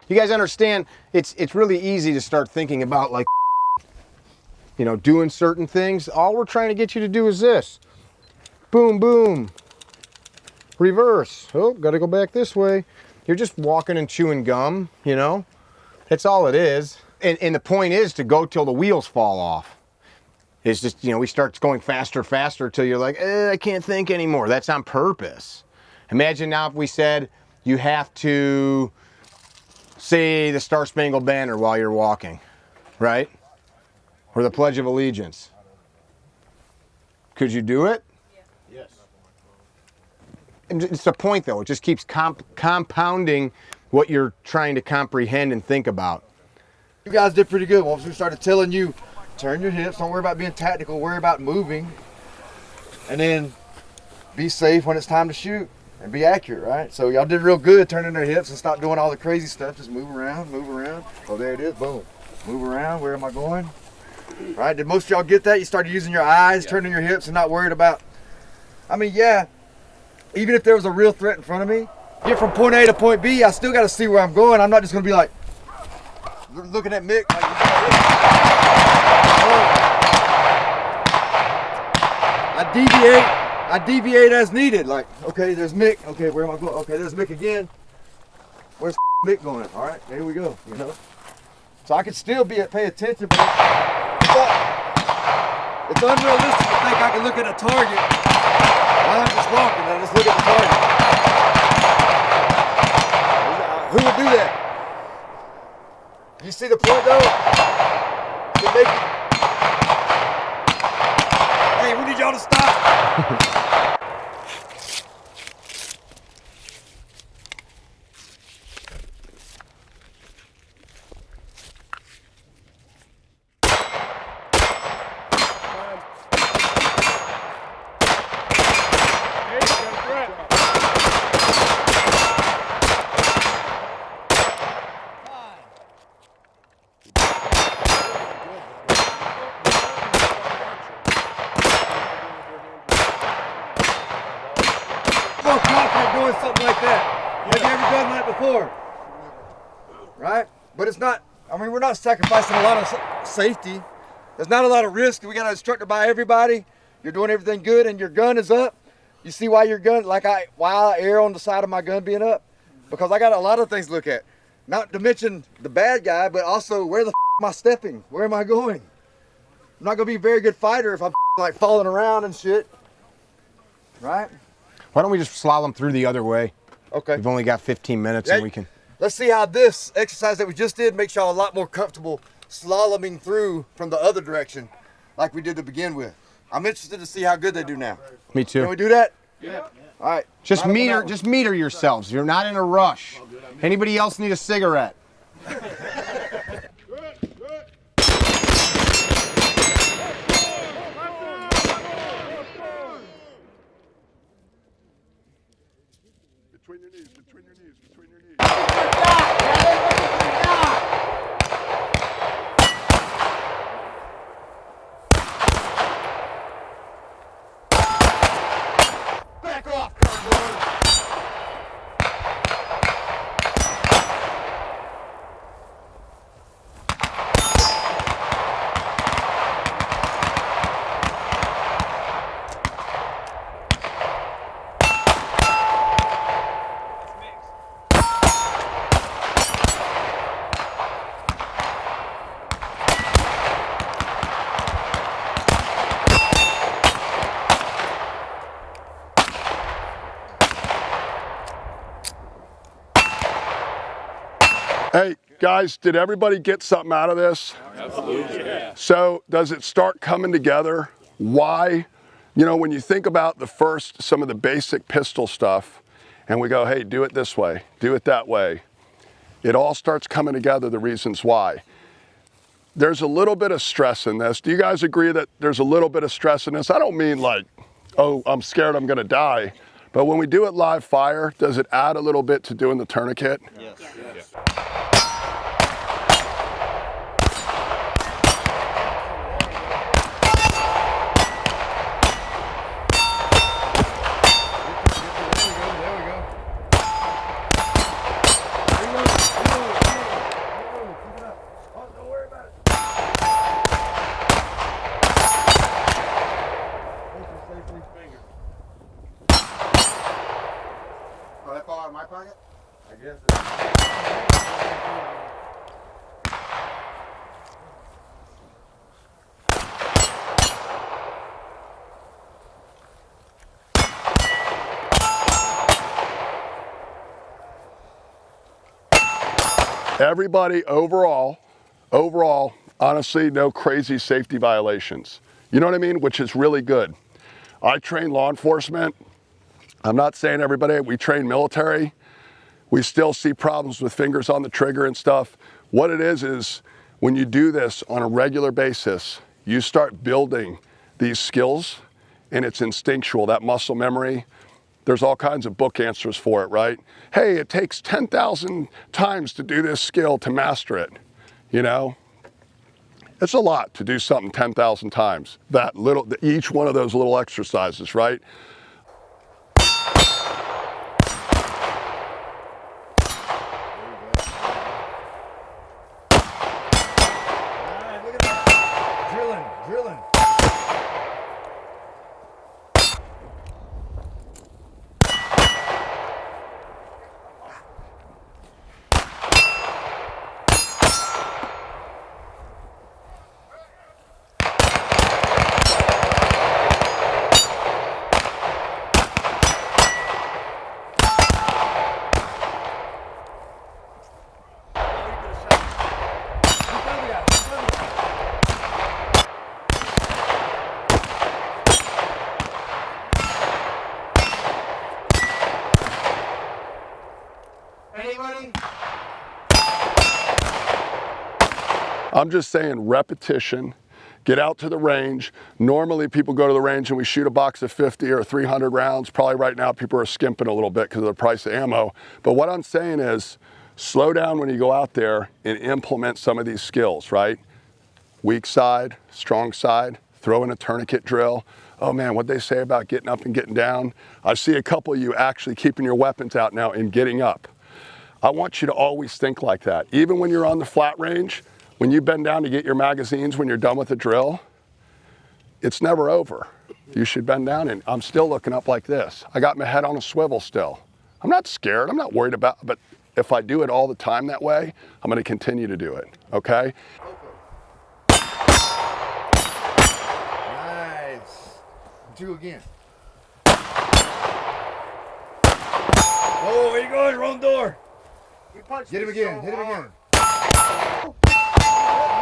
S1: You guys understand, it's really easy to start thinking about, like, you know, doing certain things. All we're trying to get you to do is this. Boom, boom. Reverse. Oh, gotta go back this way. You're just walking and chewing gum, you know? That's all it is. And the point is to go till the wheels fall off. It's just, you know, we start going faster till you're like, I can't think anymore. That's on purpose. Imagine now if we said you have to say the Star Spangled Banner while you're walking, right? Or the Pledge of Allegiance. Could you do it?
S4: Yes.
S1: And it's the point, though. It just keeps compounding what you're trying to comprehend and think about.
S3: You guys did pretty good. Once we started telling you, turn your hips, don't worry about being tactical, worry about moving, and then be safe when it's time to shoot and be accurate, right? So y'all did real good turning their hips and stop doing all the crazy stuff. Just move around, move around. Oh, there it is, boom. Move around, where am I going? Right, did most of y'all get that? You started using your eyes, turning your hips and not worried about, I mean, yeah, even if there was a real threat in front of me, get from point A to point B, I still got to see where I'm going. I'm not just going to be like, looking at Mick. Like, I deviate as needed. Like, okay, there's Mick. Okay, where am I going? Okay, there's Mick again. Where's Mick going? All right, there we go. You know, so I could still pay attention, but it's unrealistic to think I can look at a target while I'm just walking and just look at the target. Who would do that? You see the point though? Hey, we need y'all to stop. More confident doing something like that. Have you ever done that before? Right? But it's not, I mean, we're not sacrificing a lot of safety. There's not a lot of risk. We got an instructor by everybody. You're doing everything good and your gun is up. You see why your gun, why I err on the side of my gun being up? Because I got a lot of things to look at. Not to mention the bad guy, but also where the am I stepping? Where am I going? I'm not gonna be a very good fighter if I'm like falling around and shit. Right?
S1: Why don't we just slalom through the other way?
S3: Okay.
S1: We've only got 15 minutes and we can...
S3: Let's see how this exercise that we just did makes y'all a lot more comfortable slaloming through from the other direction like we did to begin with. I'm interested to see how good they do now.
S1: Me too.
S3: Can we do that? Yeah. All right.
S1: Just meter yourselves. You're not in a rush. Anybody else need a cigarette?
S2: Between your knees, between your knees, between your knees.
S1: Back off, cardboard.
S2: Hey, guys, did everybody get something out of this?
S15: Absolutely. Yeah.
S2: So does it start coming together? Why? You know, when you think about some of the basic pistol stuff, and we go, hey, do it this way, do it that way, it all starts coming together, the reasons why. There's a little bit of stress in this. Do you guys agree that there's a little bit of stress in this? I don't mean like, oh, I'm scared I'm gonna die. But when we do it live fire, does it add a little bit to doing the tourniquet?
S3: Yes.
S15: Yes.
S1: Oh, that fall out of my pocket?
S3: I guess.
S2: Everybody overall, honestly, no crazy safety violations. You know what I mean? Which is really good. I train law enforcement. I'm not saying everybody, we train military. We still see problems with fingers on the trigger and stuff. What it is when you do this on a regular basis, you start building these skills and it's instinctual, that muscle memory. There's all kinds of book answers for it, right? Hey, it takes 10,000 times to do this skill to master it, you know? It's a lot to do something 10,000 times. Each one of those little exercises, right?
S3: Drilling.
S1: Anybody?
S2: I'm just saying repetition, get out to the range. Normally people go to the range and we shoot a box of 50 or 300 rounds. Probably right now people are skimping a little bit because of the price of ammo. But what I'm saying is slow down when you go out there and implement some of these skills, right? Weak side, strong side, throw in a tourniquet drill. Oh man, what'd they say about getting up and getting down? I see a couple of you actually keeping your weapons out now and getting up. I want you to always think like that. Even when you're on the flat range, when you bend down to get your magazines when you're done with the drill, it's never over. You should bend down, and I'm still looking up like this. I got my head on a swivel still. I'm not scared, I'm not worried about, but if I do it all the time that way, I'm gonna continue to do it, okay?
S3: Nice. 2 again. Oh, where you going? Wrong door. Hit him again. Hit him again.
S1: You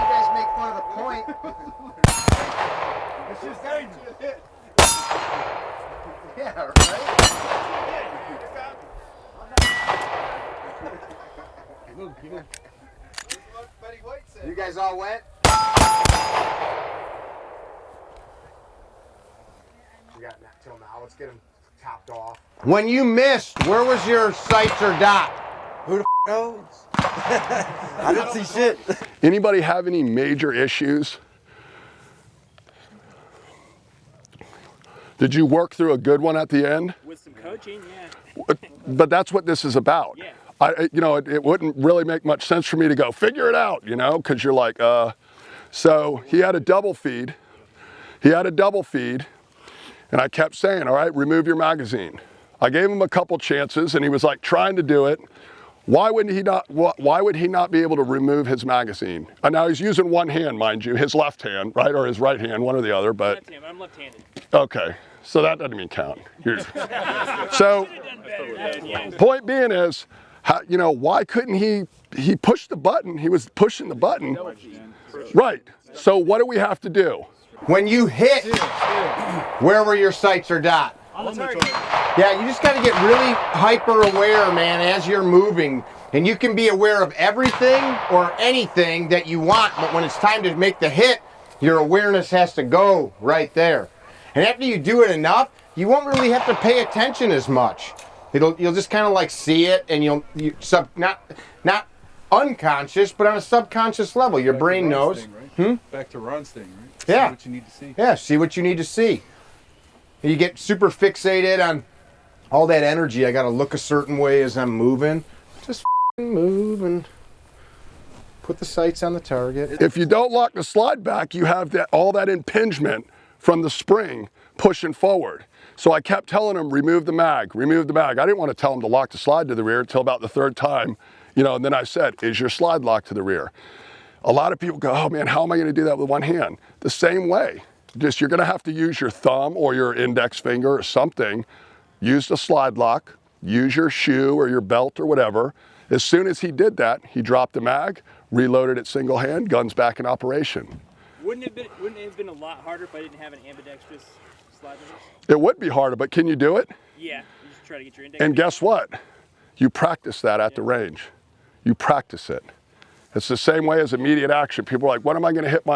S1: guys make fun of the point.
S3: It's just dangerous.
S1: Yeah, right? You guys all wet? We got till now. Let's get them topped off. When you missed, where was your sights or dot?
S3: Who the knows? I didn't see shit.
S2: Anybody have any major issues? Did you work through a good one at the end?
S14: With some coaching, yeah.
S2: But that's what this is about.
S14: Yeah.
S2: It wouldn't really make much sense for me to go figure it out, because you're like, So he had a double feed. And I kept saying, all right, remove your magazine. I gave him a couple chances and he was like trying to do it. Why would he not be able to remove his magazine? And now he's using one hand, mind you, his left hand, right? Or his right hand, one or the other, but.
S14: I'm left-handed.
S2: Okay, so that doesn't even count. So, point being is, How, you know, why couldn't he pushed the button, he was pushing the button. Right, so what do we have to do?
S1: When you hit wherever your sights are dot. Yeah, you just got to get really hyper aware, man, as you're moving. And you can be aware of everything or anything that you want, but when it's time to make the hit, your awareness has to go right there. And after you do it enough, you won't really have to pay attention as much. You'll just kind of like see it, and not unconscious, but on a subconscious level, your brain knows.
S7: Back to Ron's thing, right?
S1: Yeah.
S7: See what you need to see.
S1: Yeah, see what you need to see. You get super fixated on all that energy. I got to look a certain way as I'm moving. Just move and put the sights on the target.
S2: If you don't lock the slide back, you have all that impingement from the spring pushing forward. So I kept telling him, remove the mag, remove the mag. I didn't want to tell him to lock the slide to the rear until about the third time, you know, and then I said, is your slide locked to the rear? A lot of people go, oh man, how am I going to do that with one hand? The same way. Just you're going to have to use your thumb or your index finger or something. Use the slide lock, use your shoe or your belt or whatever. As soon as he did that, he dropped the mag, reloaded it single hand, guns back in operation.
S14: Wouldn't it have been a lot harder if I didn't have an ambidextrous slide release?
S2: It would be harder, but can you do it?
S14: Yeah, you just try to get your index.
S2: And guess what? You practice that at the range. You practice it. It's the same way as immediate action. People are like, what am I going to hit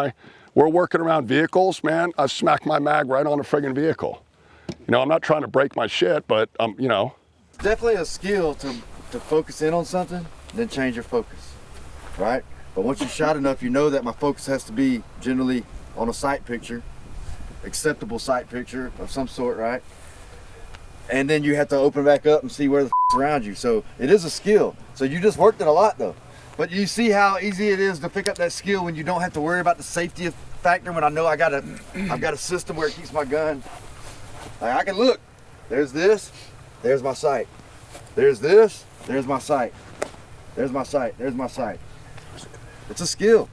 S2: we're working around vehicles, man. I smack my mag right on a friggin' vehicle. You know, I'm not trying to break my shit, but you know.
S3: Definitely a skill to focus in on something, then change your focus, right? But once you shot enough, you know that my focus has to be generally on a sight picture, acceptable sight picture of some sort, right? And then you have to open back up and see where the f***'s around you. So it is a skill. So you just worked it a lot though. But you see how easy it is to pick up that skill when you don't have to worry about the safety factor, when I know I've got a system where it keeps my gun. Like I can look, there's this, there's my sight. There's this, there's my sight. There's my sight, there's my sight. It's a skill.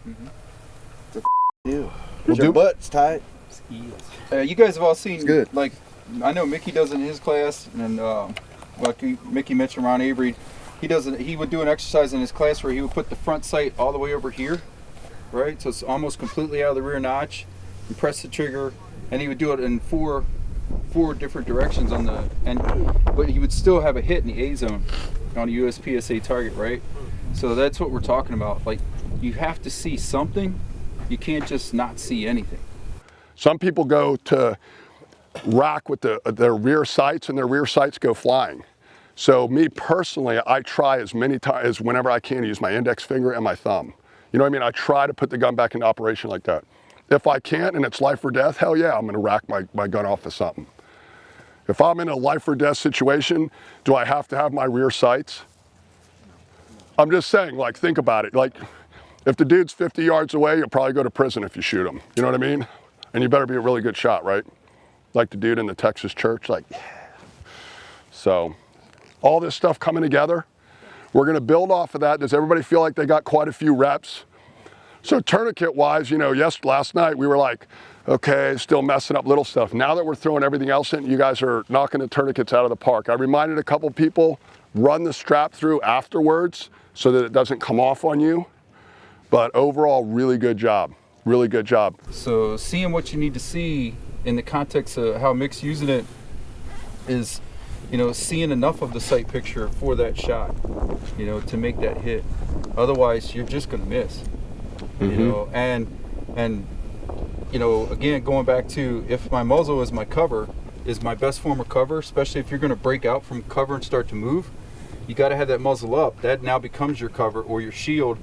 S3: It's a deal. Your butt's tight.
S7: You guys have all seen,
S3: it's good.
S7: Like, I know Mickey does it in his class, and like Mickey mentioned, Ron Avery, he would do an exercise in his class where he would put the front sight all the way over here, right? So it's almost completely out of the rear notch. You press the trigger, and he would do it in four different directions on the end, but he would still have a hit in the A zone on a USPSA target, right? So that's what we're talking about. Like, you have to see something. You can't just not see anything.
S2: Some people go to rack with their rear sights, and their rear sights go flying. So me personally, I try as many times, whenever I can, use my index finger and my thumb. You know what I mean? I try to put the gun back into operation like that. If I can't and it's life or death, hell yeah, I'm gonna rack my gun off of something. If I'm in a life or death situation, do I have to have my rear sights? I'm just saying, like, think about it. Like, if the dude's 50 yards away, you'll probably go to prison if you shoot him. You know what I mean? And you better be a really good shot, right? Like the dude in the Texas church, like, yeah. So, all this stuff coming together, we're gonna build off of that. Does everybody feel like they got quite a few reps? So tourniquet wise, you know, last night we were like, okay, still messing up little stuff. Now that we're throwing everything else in, you guys are knocking the tourniquets out of the park. I reminded a couple people, run the strap through afterwards so that it doesn't come off on you. But overall, really good job, really good job.
S7: So seeing what you need to see in the context of how Mick's using it is, you know, seeing enough of the sight picture for that shot, you know, to make that hit. Otherwise, you're just gonna miss, you know, and you know, again, going back to, if my muzzle is my cover, is my best form of cover, especially if you're gonna break out from cover and start to move, you gotta have that muzzle up. That now becomes your cover or your shield.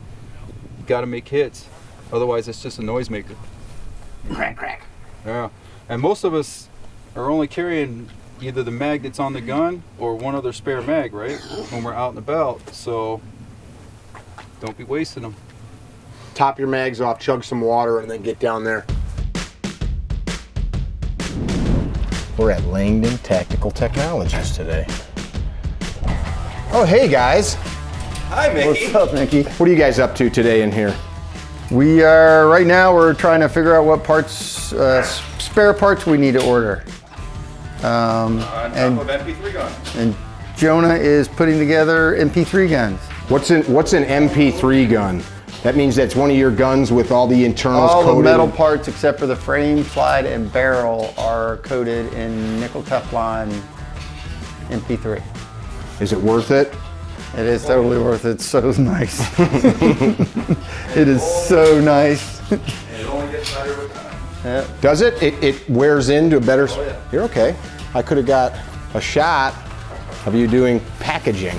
S7: You gotta make hits. Otherwise, it's just a noisemaker.
S1: Crack, crack.
S7: Yeah, and most of us are only carrying either the mag that's on the gun or one other spare mag, right? When we're out and about, so don't be wasting them.
S1: Top your mags off, chug some water, and then get down there. We're at Langdon Tactical Technologies today. Oh, hey guys.
S16: Hi, Mickey.
S1: What's up, Mickey? What are you guys up to today in here?
S16: We are, right now, we're trying to figure out what parts, spare parts we need to order.
S17: On top of MP3 guns.
S16: And Jonah is putting together MP3 guns.
S1: What's an MP3 gun? That means that's one of your guns with all the internals
S16: All
S1: coated.
S16: the metal parts except for the frame, slide, and barrel are coated in nickel Teflon MP3.
S1: Is it worth it?
S16: It is totally worth it. It's so nice. It is so nice.
S3: And it only gets better with time.
S16: Yeah.
S1: Does it? It wears into a better...
S3: Oh, yeah.
S1: You're okay. I could have got a shot of you doing packaging.